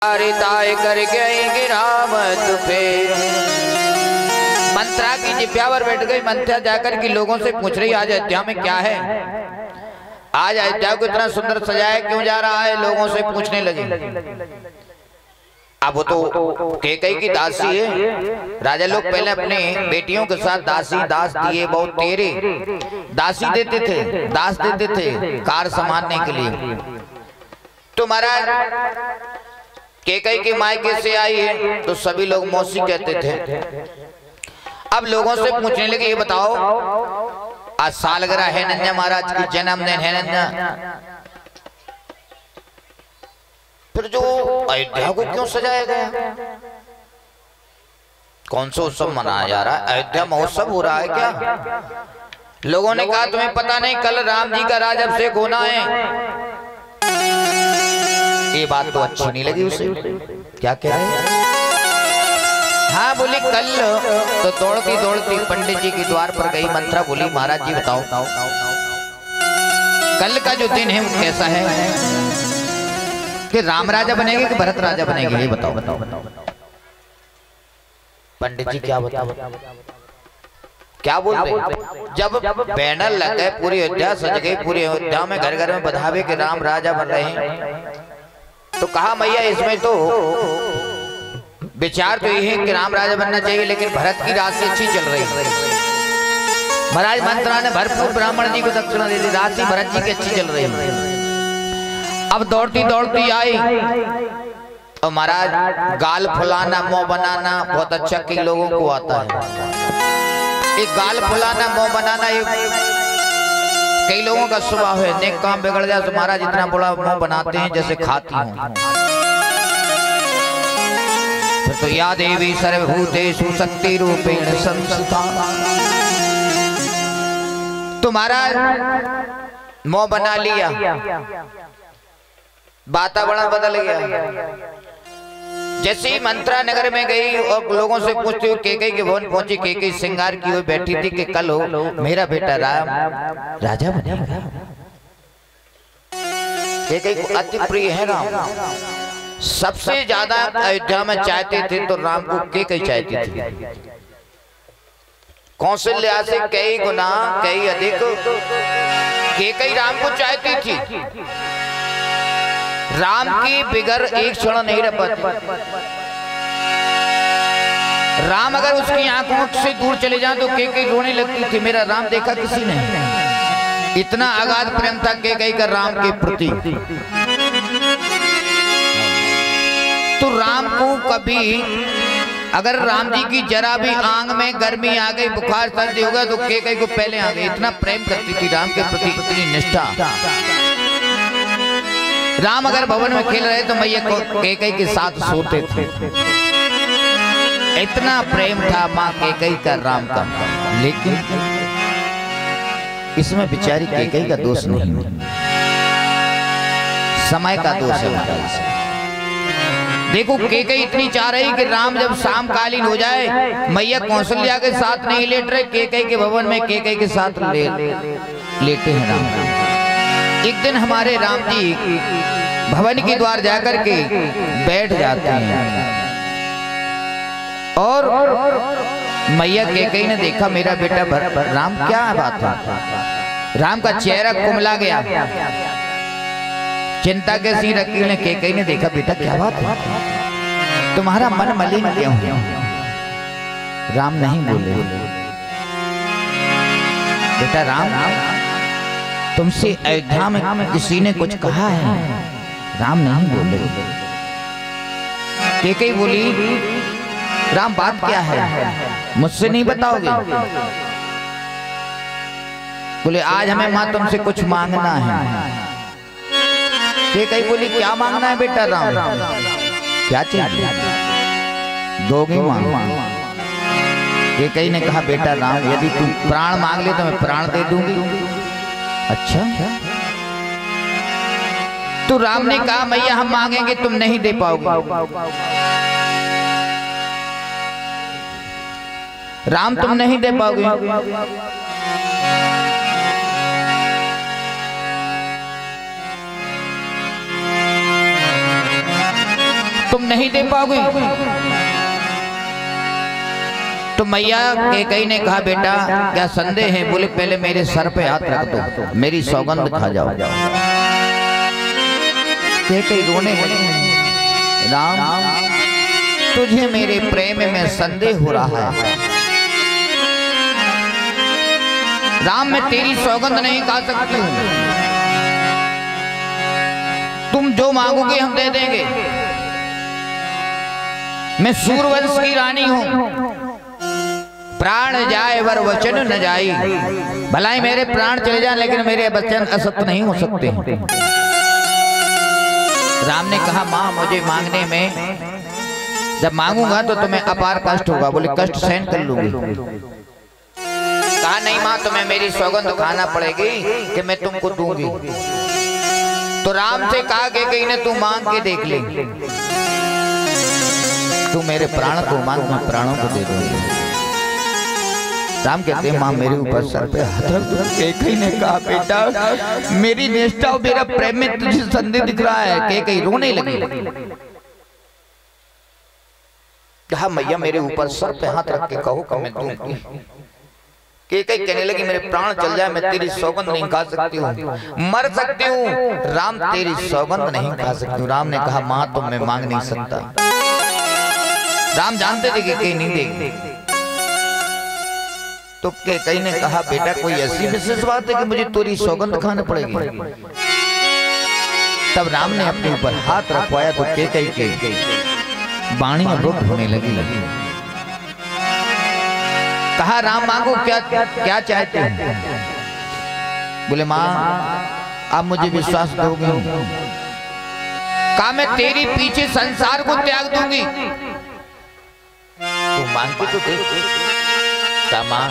ताय कर गई गिरावत फेर। मंत्रा की जिब्यावर बैठ गई। मंत्रा जाकर के लोगों से पूछ रही आज अयोध्या में क्या है, आज अयोध्या को इतना सुंदर सजाया क्यों जा रहा है। लोगों से पूछने लगी। अब वो तो कैकई की दासी है। राजा लोग पहले अपने बेटियों के साथ दासी दास दिए बहुत तेरे दासी देते थे, दास देते थे कार संभालने के लिए। तो महाराज कैकई के मायके से आई है तो सभी लोग मौसी कहते थे। अब लोगों से पूछने लगे ये बताओ आज सालगिरह है नंजा महाराज की, जन्मदिन है नंजा, फिर जो अयोध्या को क्यों सजाया गया, कौन सा उत्सव मनाया जा रहा है, अयोध्या महोत्सव हो रहा है क्या। लोगों ने कहा तुम्हें पता नहीं कल राम जी का राज्याभिषेक होना है। ये बात तो अच्छी नहीं लगी उसे। क्या कह रहे हैं? हाँ बोली कल तो दौड़ती दौड़ती पंडित जी के द्वार पर गई। मंत्रा बोली महाराज जी बताओ कल का जो दिन है वो कैसा है, कि राम राजा बनेंगे कि भरत राजा बनेंगे, ये बताओ बताओ बताओ। पंडित जी क्या बताओ क्या बोल रहे। जब बैनर लग गए पूरी अयोध्या सज गई, पूरी अयोध्या में घर घर में बधावे के राम राजा बन रहे हैं, तो कहा मैया इसमें तो विचार तो ये है कि राम राजा बनना चाहिए, लेकिन भरत की राशि अच्छी चल रही है। महाराज मंत्रा ने भरपूर ब्राह्मण जी को दक्षिणा दे दी, राशि भरत जी की अच्छी चल रही है। अब दौड़ती दौड़ती आई और महाराज गाल फुलाना मुंह बनाना बहुत अच्छा कई लोगों को आता है। एक गाल फुलाना मुंह बनाना एक कई लोगों का स्वभाव है। नेक काम बिगड़ जाए तो महाराज इतना बड़ा मुंह बनाते हैं जैसे खाती हूँ। तो या देवी सर्वभूतेषु शक्ति रूपेण संस्थिता। तो महाराज मुंह बना लिया, वातावरण बदल गया। जैसे ही मंत्रा नगर में गई और लोगों से पूछती हुई कैकई के भवन पहुंची। कैकई श्रृंगार की हुई बैठी थी कि कल हो मेरा बेटा राम राजा बनेगा। कैकई को अति प्रिय है राम, सबसे ज्यादा अयोध्या में चाहते थे तो राम को कैकई चाहती थी। कौशल्या से कई गुना कई अधिक कैकई राम को चाहती थी। राम की बिगर एक क्षण नहीं रह पाती। राम अगर उसकी आंखों से दूर चले जाएं तो कैकई रोने लगती थी, मेरा राम देखा किसी ने। इतना अगाध प्रेम था कैकई का राम के प्रति। तो राम को कभी अगर राम जी की जरा भी आंग में गर्मी आ गई, बुखार सर्दी हो गया तो कैकई को पहले आ गई। इतना प्रेम करती थी राम के प्रति, इतनी निष्ठा। राम अगर भवन में खेल रहे तो मैया कैकई के साथ सोते थे। इतना प्रेम था माँ कैकई का राम का। लेकिन इसमें बेचारी कैकई का दोष नहीं, समय का दोष है। देखो कैकई इतनी चाह रही कि राम जब शाम कालीन हो जाए मैया कौशल्या के साथ नहीं लेट रहे, कैकई के भवन में कैकई के साथ लेटे हैं राम। एक दिन हमारे राम जी भवन के द्वार जाकर के बैठ जाते हैं और मैया कैकई ने देखा मेरा बेटा राम क्या बात है। राम का चेहरा कुमला गया, चिंता कैसी रखी ने। कैकई ने देखा बेटा क्या बात है, तुम्हारा मन मलिन क्यों है। राम नहीं बोले। बेटा राम तुमसे अयोध्या में किसी ने कुछ कहा है। राम नहीं बोले। कैकई बोली राम बात क्या है, मुझसे नहीं बताओगे। बोले आज हमें माँ तुमसे कुछ मांगना है। कैकई बोली क्या मांगना है बेटा राम, क्या चाहिए, दोगे मांग। कैकई ने कहा बेटा राम यदि तुम प्राण मांग ले तो मैं प्राण दे दूंगी। अच्छा तो राम ने कहा मैया हम मांगेंगे तुम नहीं दे पाओगे। राम तुम नहीं दे पाओगे। तो नहीं दे पाओगे? तो मैया कैकेयी ने कहा बेटा क्या संदेह है? बोले पहले मेरे सर पे हाथ रख दो, मेरी सौगंध खा जाओ। कैकेयी रोने लगी, राम तुझे मेरे प्रेम में संदेह हो रहा है। राम मैं तेरी सौगंध नहीं खा सकती हूँ, तुम जो मांगोगे हम दे देंगे। मैं सूर्यवंश की रानी हूँ, प्राण जाए वर वचन न जाई। भलाई मेरे प्राण चले जाए लेकिन मेरे वचन असत्य नहीं हो सकते। राम ने कहा माँ मुझे मांगने में जब मांगूंगा तो तुम्हें अपार कष्ट होगा। बोले कष्ट सहन कर लूंगी। कहा नहीं माँ तुम्हें मेरी सौगंध खाना पड़ेगी कि मैं तुमको दूंगी। तो राम से कहा कि कहीं ने तू मांग के देख ले, तू मेरे प्राण को मांग मैं प्राणों को दे दूंगी। राम कहते माँ मेरे ऊपर सर पे हाथ रख दो। कैकेयी ने कहा बेटा मेरी निष्ठा और मेरा प्रेम में तुझे संदेह दिख रहा है। कैकेयी रोने लगी। कहा मैया मेरे ऊपर सर पे हाथ रख के कहो कि मैं दूंगी। कैकेयी कहने लगी मेरे प्राण चल जाए मैं तेरी सौगंध नहीं खा सकती हूँ, मर सकती हूँ। राम तेरी सौगंध नहीं खा सकती हूँ। राम ने कहा माँ तो मैं मांग नहीं सकता। राम जानते थे कि कैकेयी नहीं देगी। तो कैकेयी ने कहा बेटा कोई ऐसी विशेष बात है कि मुझे तेरी सौगंध खाना पड़ेगी? तब राम ने अपने ऊपर हाथ रखवाया तो कैकेयी के वाणी अवरुद्ध होने लगी। कहा राम मांगो क्या चाहते हो? बोले माँ आप मुझे विश्वास दोगे? कहा मैं तेरी पीछे संसार को त्याग दूंगी। तू मांगती तो देख। माँ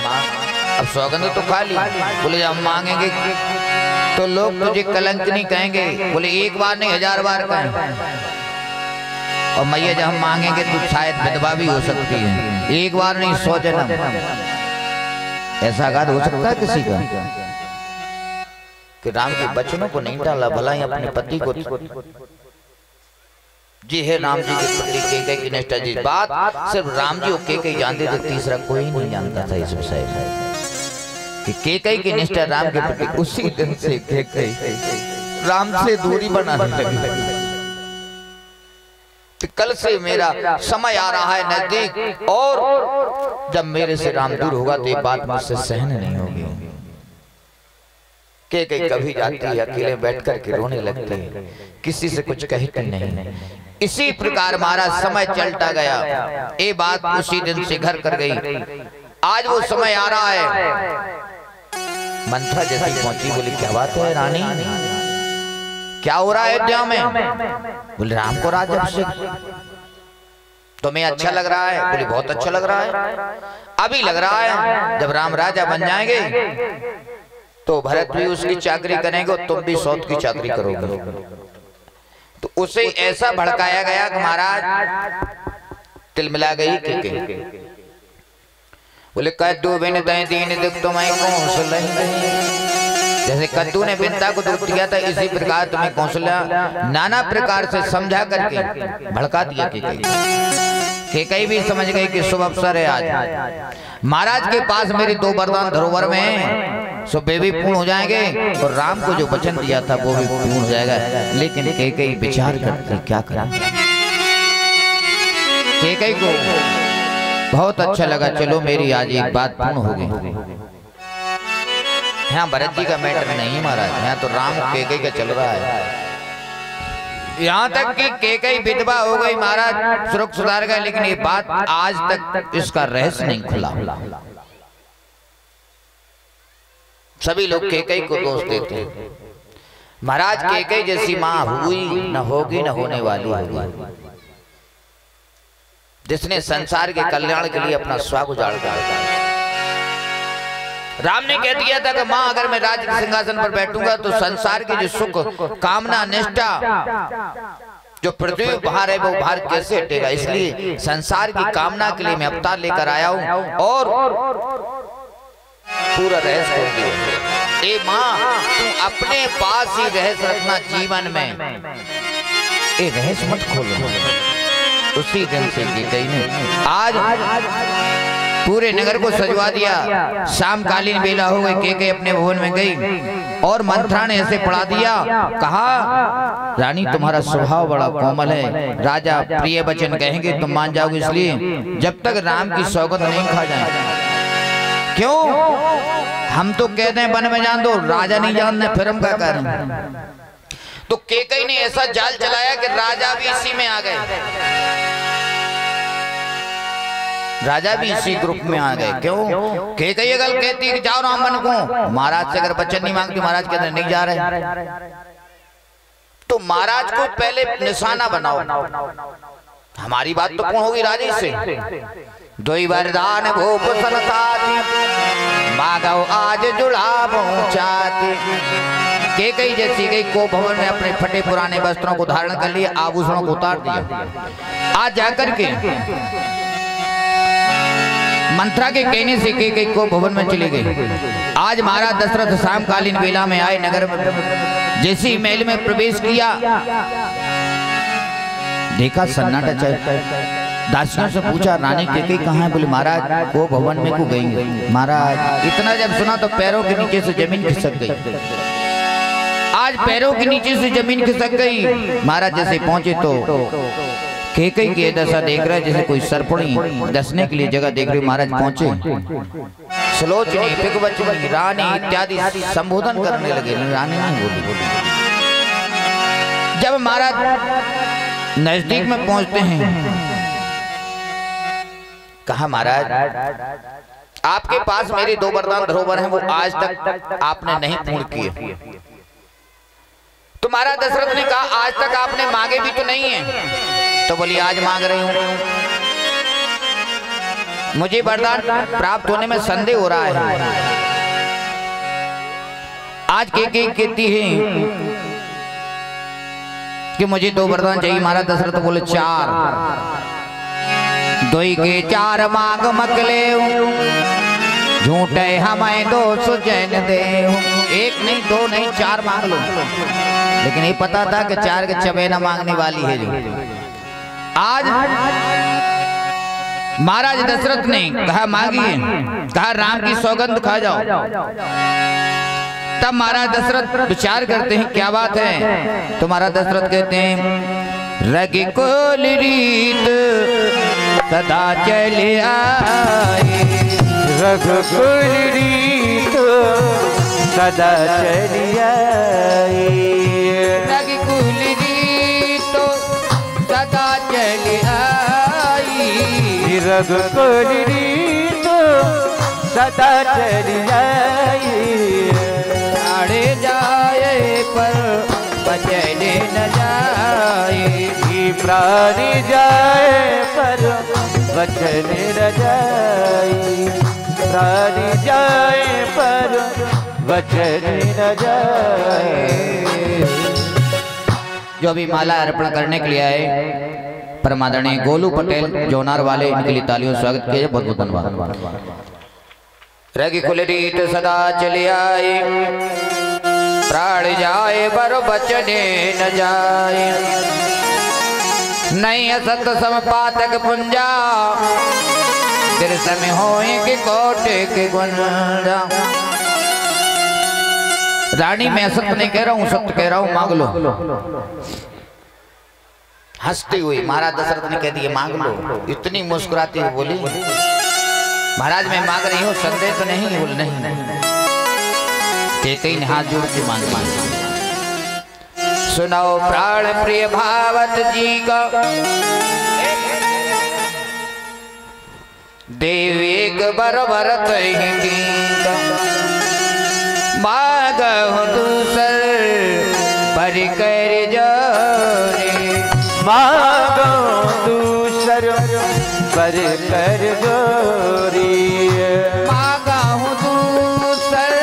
अब सौगंध तो खा ली। बोले हम मांगेंगे तो लोग तुझे कलंकिनी कहेंगे। बोले एक बार नहीं 1000 बार कहें। और मैया जब हम मांगेंगे तो शायद विधवा भी हो सकती है। एक बार नहीं 100 जन्म। ऐसा आघात हो सकता है किसी का कि राम के बचनों को नहीं टाला, भला ही अपने पति को। जी है राम जी के प्रति कैकेयी की निष्ठा। जी बात सिर्फ राम जी और कैकेयी जानते थे, तीसरा कोई नहीं जानता था इस विषय कि कैकेयी की निष्ठा राम के प्रति। उसी दिन से कैकेयी राम से दूरी बनाने लगी। कल से मेरा समय आ रहा है नजदीक और जब मेरे से राम दूर होगा तो ये बात मुझसे सहन नहीं होगी। कैकेयी कभी जाती है अकेले बैठ कर के रोने लगती है, किसी से कुछ कहती नहीं। इसी प्रकार महाराज समय चलता गया। ये बात उसी दिन से घर कर गई। आज वो समय आ रहा है। मंथरा जैसी पहुंची, बोली क्या बात है रानी, क्या हो रहा है अयोध्या में? बोले राम को राज्याभिषेक। तुम्हें अच्छा लग रहा है? बोले बहुत अच्छा लग रहा है। अभी लग रहा है जब राम राजा बन जाएंगे तो भरत भी उसकी चाकरी करेंगे और तुम भी सौत की चाकरी करोगे। तो उसे ऐसा भड़काया गया कि महाराज तिलमिला गई। कैकेयी बोले कद्दू बिन तय दीन दुख तुम्हें कौशल। जैसे कद्दू ने बिनता को दुख दिया था इसी प्रकार तुम्हें कौशल्या नाना प्रकार से समझा करके भड़का दिया। कैकेयी भी समझ गई कि शुभ अवसर है आज। महाराज के पास मेरे 2 वरदान धरोहर में हैं, सो वे भी पूर्ण हो जाएंगे और राम को जो वचन दिया था वो भी पूर्ण हो जाएगा। लेकिन कैकेयी विचार करती क्या करें। कैकेयी को बहुत अच्छा लगा, चलो मेरी आज एक बात पूर्ण हो गई। यहाँ भरत जी का मैटर नहीं महाराज, यहाँ तो राम कैकेयी का चल रहा है। यहाँ तक कि कैकेयी विधवा हो गई महाराज, सुरख सुधार गए, लेकिन ये बात आज तक इसका रहस्य नहीं खुला। सभी लोग कैकेयी को दोष देते। महाराज कैकेयी जैसी माँ हुई न होगी न होने वाली होगी, जिसने संसार के कल्याण के लिए अपना स्वाग उजाड़ दिया। राम ने कह दिया था कि माँ अगर मैं राज के सिंहासन पर बैठूंगा तो संसार की जो सुख कामना निष्ठा जो पृथ्वी भार है वो भार कैसे हटेगा। इसलिए संसार की कामना के लिए मैं अवतार लेकर आया हूँ और पूरा रहस्य खोल दिया। ए माँ तू अपने पास ही रहस्य रखना जीवन में, ए रहस्य मत खोलो। उसी दिन से कैकई ने आज पूरे नगर को सजवा दिया। शामकालीन बेला हो गई, कैकई अपने भवन में गई और मंत्रा ने ऐसे पढ़ा दिया, कहा रानी तुम्हारा स्वभाव बड़ा कोमल है, राजा प्रिय वचन कहेंगे तुम मान जाओगे, इसलिए जब तक राम की सौगंध नहीं खा जाए। क्यों? हम तो कहते हैं वन में जान दो, राजा नहीं जानते, फिर हम क्या करें? तो कैकई ने ऐसा जाल चलाया कि राजा भी इसी में आ गए, राजा भी इसी ग्रुप में आ गए। क्यों? कैकई अगर कहती है कि जाओ राम वन को, महाराज से अगर वचन नहीं मांगती, महाराज कहते नहीं जा रहे, तो महाराज को पहले निशाना बनाओ, हमारी बात तो कौन होगी राजे से। दोई वरदान भूप सनसाती, मांगो आज जुड़ावो चाहती। कैकई जैसी गई को भवन में अपने फटे पुराने वस्त्रों को धारण कर लिए, आभूषणों को उतार दिया। आज जाकर के मंत्रा के कहने से कैकई को भवन में चली गई। आज महाराज दशरथ शामकालीन बेला में आए नगर में, जैसी महल में प्रवेश किया, देखा सन्नाटा चल। दासियों से पूछा रानी कैकई कहाँ है? बोले महाराज वो भवन में को गई। महाराज इतना जब सुना तो पैरों के नीचे से जमीन खिसक गई। आज पैरों के नीचे से जमीन खिसक गई। महाराज जैसे पहुंचे तो कैकई की दशा देख रहे जैसे कोई सरपणी दसने के लिए जगह देख रही। महाराज पहुंचे, सलोचनी, पिकवचनी, रानी इत्यादि संबोधन करने लगे। रानी नहीं बोली। जब महाराज नजदीक में पहुंचते हैं, कहा महाराज आपके पास मेरे दो वरदान धरोहर हैं, वो आज तक आपने नहीं पूर्ण किए। तो महाराज दशरथ ने कहा आज तक आपने मांगे भी तो नहीं है। तो बोली आज मांग रही हूं, मुझे वरदान प्राप्त होने में संदेह हो रहा है। आज कैकई कहती है कि मुझे दो वरदान चाहिए। महाराज दशरथ बोले चार। दोई के चार मांग मकले, झूठे हमें दो सुजन दे। एक नहीं, दो नहीं, चार मांग लो। लेकिन ये पता था कि चार के चबेना मांगने वाली है जो। आज महाराज दशरथ ने कहा मांगिए, कहा राम की सौगंध खा जाओ। तब महाराज दशरथ विचार करते हैं क्या बात है। तो महाराज दशरथ कहते हैं रगी कुल रीत सदा चले आए, रघुकुल रीत सदा चली आई। रघुकुल रीत सदा चली आई, रघुकुल रीत सदा चली आई। आड़े जाए पर बचने न जाए, प्राण जाए पर वचन न जाए। प्राण जाए पर वचन न जाए। जो भी माला अर्पण करने के लिए आए परमादरणीय गोलू पटेल जोनार वाले, इनके लिए तालियों से स्वागत किया। बहुत बहुत धन्यवाद। रघुकुल रीत सदा चली आई, प्राण जाए पर बचने न जाए। नहीं असत समपातक पुंजा, तेरे समय होए के कोटे के गुंजा। रानी मैं असत नहीं कह रहा हूँ, सत्य कह रहा हूँ, मांग लो। हंसती हुई महाराज दशरथ ने कह दिया मांग लो। इतनी मुस्कुराती हुई बोली महाराज मैं मांग रही हूँ, संदेह तो नहीं है? बोले नहीं। कैकई ने हाथ जोड़ के मांग मांगी। सुनाओ प्राण प्रिय भावत जी का, देव एक बर भरत मांगहु दूसर पर कर जोरे। मांगो दूसर पर कर जोरी। मांगहु दूसर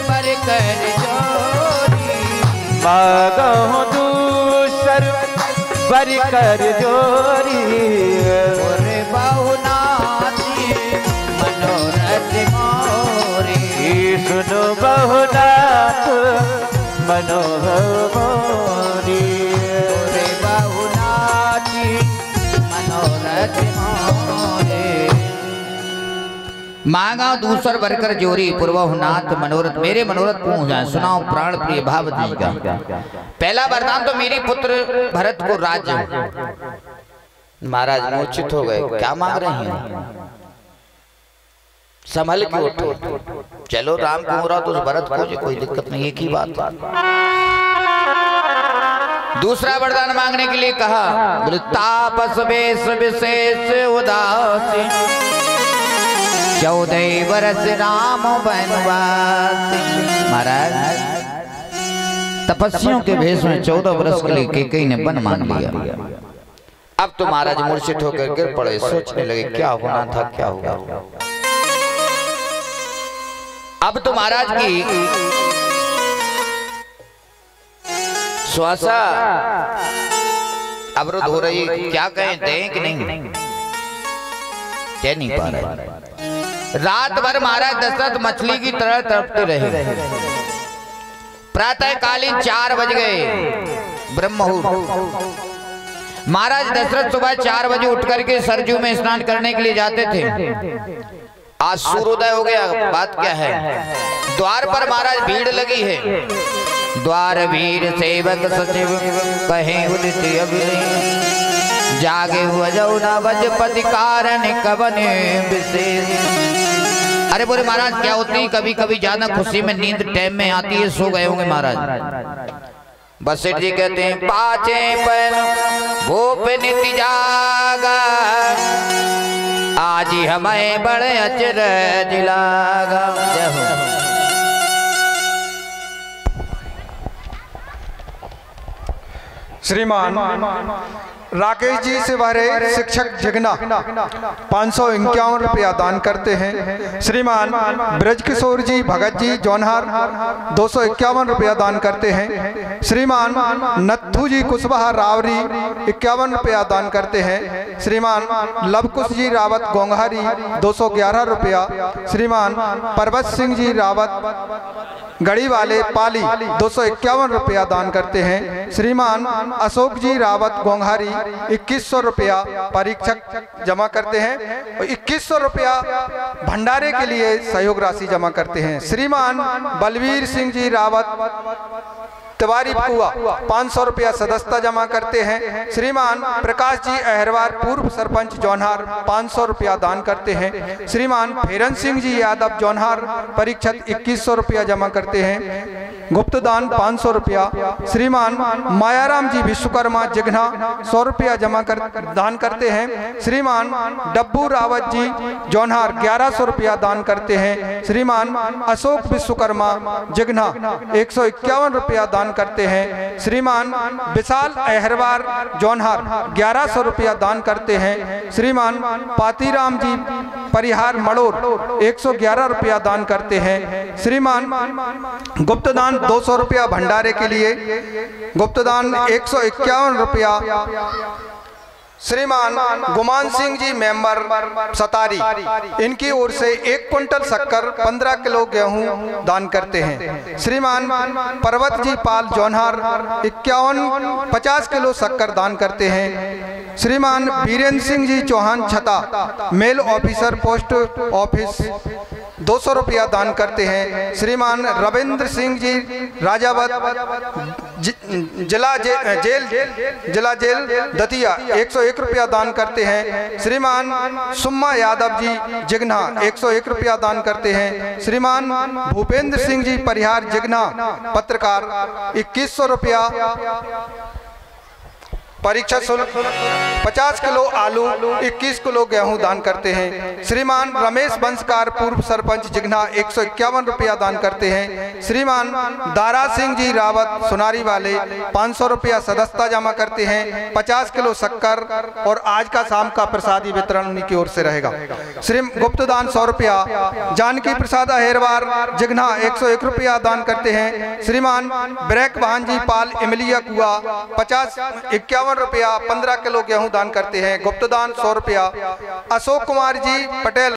पर कर जोरी। मांगो दूसर पर कर जोरी। बहुनाथी मनोरथ मोरे, सुनो बहुनाथ मनोहर मोरी। बहुनाथी मनोरथ मोरे। मांगा दूसर बरकर जोरी पूर्वहु नाथ मनोरथ, मेरे मनोरथ पूर्ण जाए सुनाओ प्राण प्रिय भाव जी का। पहला वरदान तो मेरी पुत्र भरत को राज्य। महाराज मूर्छित हो गए, क्या मांग रहे हैं? संभल के उठो, चलो राम को मुरा तो उस भरत को जी कोई दिक्कत नहीं, एक ही बात। दूसरा वरदान मांगने के लिए कहा, बोले तापस वेश विशेष उदासी, 14 वर्ष राम वनवास। महाराज तपस्वियों के भेष में 14 वर्ष के लिए कैकेयी ने वन मांग लिया। अब तो महाराज मूर्छित होकर गिर पड़े, सोचने लगे क्या होना था क्या हुआ। अब तो महाराज की श्वासा अवरुद्ध हो रही, क्या कहें, दें कि नहीं, कह नहीं पा रहे। रात भर महाराज दशरथ मछली की तरह तड़पते रहे। प्रातः कालीन 4 बज गए ब्रह्म मुहूर्त। महाराज दशरथ सुबह 4 बजे उठ करके सरजू में स्नान करने के लिए जाते थे। आज सूर्योदय हो गया, बात क्या है। द्वार पर महाराज भीड़ लगी है। द्वार वीर सेवक सचिव कहे उदित अभिनय, जागे हुआ जौना बजपति कारण कवन विशेष। अरे बोले महाराज क्या होती, कभी कभी ज्यादा खुशी में नींद टाइम में आती है, सो गए होंगे महाराज। बसेठ जी कहते हैं, पाचे पर भूप निति जागा, आज ही हमें बड़े अचरज लागा। जय हो। श्रीमान राकेश जी से भरे शिक्षक जिगना 551 रुपया दान करते हैं। श्रीमान ब्रजकिशोर जी भगत जी जौनहार 251 रुपया दान करते हैं। श्रीमान नत्थू जी कुशवाहा रावरी 51 रुपया दान करते हैं। श्रीमान लवकुश जी रावत गोंगहारी 211 रुपया। श्रीमान परबत सिंह जी रावत गढ़ी वाले पाली 251 रुपया दान करते हैं। श्रीमान अशोक जी रावत गोंगहारी 2100 रुपया परीक्षक जमा करते हैं और 2100 रुपया भंडारे के लिए सहयोग राशि जमा करते हैं। श्रीमान बलवीर सिंह जी रावत तिवारी कुआ 500 रुपया सदस्यता जमा करते हैं। श्रीमान प्रकाश जी अहरवार पूर्व सरपंच जौनहार 500 रुपया दान करते हैं। श्रीमान फेरन सिंह जी यादव जौनहार परीक्षक 2100 रुपया जमा करते हैं। गुप्त दान 500 रुपया। श्रीमान मायाराम जी विश्वकर्मा जिघना 100 रुपया दान करते हैं। श्रीमान डब्बू रावत जी जौनहार 1100 रुपया दान करते हैं। श्रीमान अशोक विश्वकर्मा जिघना 151 रुपया दान करते हैं। श्रीमान विशाल अहरवार जौनहार 1100 रुपया दान करते हैं। श्रीमान पातीराम जी परिहार मड़ोर 111 रुपया दान करते हैं। श्रीमान गुप्तदान 200 रुपया भंडारे के लिए, गुप्तदान 151 रुपया। श्रीमान गुमान सिंह जी मेंबर सतारी, इनकी ओर से 1 क्विंटल शक्कर 15 किलो गेहूं दान करते हैं। श्रीमान पर्वत जी पाल जौनहार 50 किलो शक्कर दान करते हैं। श्रीमान बीरेंद्र सिंह जी चौहान छता मेल ऑफिसर पोस्ट ऑफिस 200 रुपया दान करते हैं। श्रीमान रविंद्र सिंह जी राजावत जिला जेल दतिया 101 रुपया दान करते हैं। श्रीमान सुम्मा यादव जी जिघना 101 रुपया दान करते हैं। श्रीमान भूपेंद्र सिंह जी परिहार जिघना पत्रकार 2100 रुपया परीक्षा शुल्क। 50 किलो आलू 21 किलो गेहूं दान करते हैं। श्रीमान रमेश बंसकार पूर्व सरपंच जिघना 151 रुपया दान करते हैं। श्रीमान दारा सिंह जी रावत सुनारी वाले 500 रुपया सदस्यता जमा करते हैं। 50 किलो शक्कर और आज का शाम का प्रसादी वितरण उन्हीं की ओर से रहेगा। श्री गुप्तदान 100 रुपया। जानकी प्रसाद अहेरवार जिघना 101 रुपया दान करते हैं। श्रीमान ब्रैक वाहन जी पाल इमलिया कुआ 51 रुपया 15 किलो गेहूं दान करते हैं। गुप्तदान 100 रुपया। अशोक कुमार जी पटेल